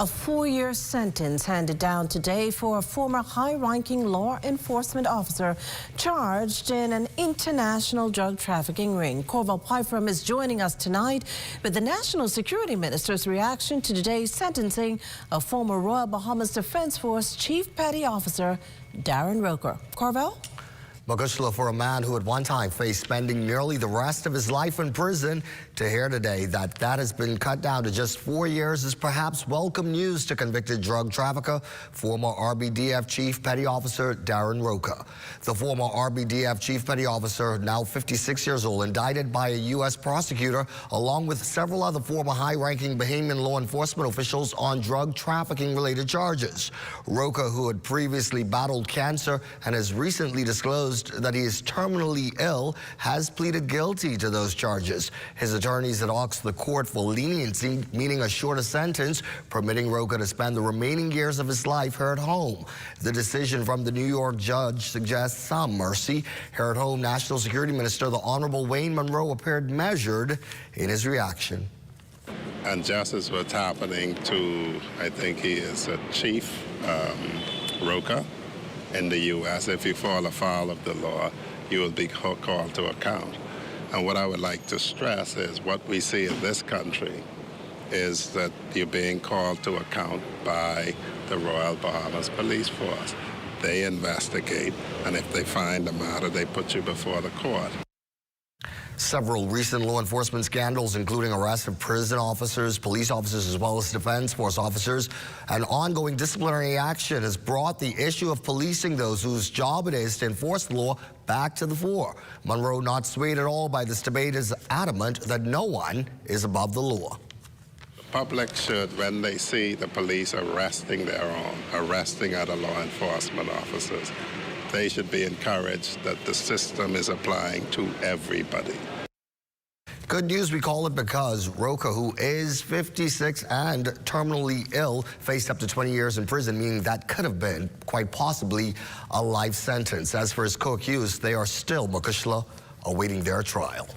A 4-year sentence handed down today for a former high-ranking law enforcement officer charged in an international drug trafficking ring. Corval Pyfram is joining us tonight with the National Security Minister's reaction to today's sentencing of former Royal Bahamas Defense Force Chief Petty Officer Darrin Roker. Corval? Magushla, for a man who at one time faced spending nearly the rest of his life in prison, to hear today that has been cut down to just 4 years is perhaps welcome news to convicted drug trafficker, former RBDF Chief Petty Officer Darrin Roker. The former RBDF Chief Petty Officer, now 56 years old, indicted by a U.S. prosecutor along with several other former high-ranking Bahamian law enforcement officials on drug trafficking-related charges. Roker, who had previously battled cancer and has recently disclosed that he is terminally ill, has pleaded guilty to those charges. His attorneys had asked the court for leniency, meaning a shorter sentence, permitting Roker to spend the remaining years of his life here at home. The decision from the New York judge suggests some mercy. Here at home, National Security Minister, the Honorable Wayne Munroe, appeared measured in his reaction. And just as what's happening to, I think he is a Chief Roker in the U.S., if you fall afoul of the law, you will be called to account. And what I would like to stress is what we see in this country is that you're being called to account by the Royal Bahamas Police Force. They investigate, and if they find a matter, they put you before the court. Several recent law enforcement scandals, including arrests of prison officers, police officers, as well as defense force officers, and ongoing disciplinary action has brought the issue of policing those whose job it is to enforce the law back to the fore. Munroe, not swayed at all by this debate, is adamant that no one is above the law. The public should, when they see the police arresting their own, arresting other law enforcement officers, they should be encouraged that the system is applying to everybody. Good news, we call it, because Roker, who is 56 and terminally ill, faced up to 20 years in prison, meaning that could have been, quite possibly, a life sentence. As for his co-accused, they are still, Makushla, awaiting their trial.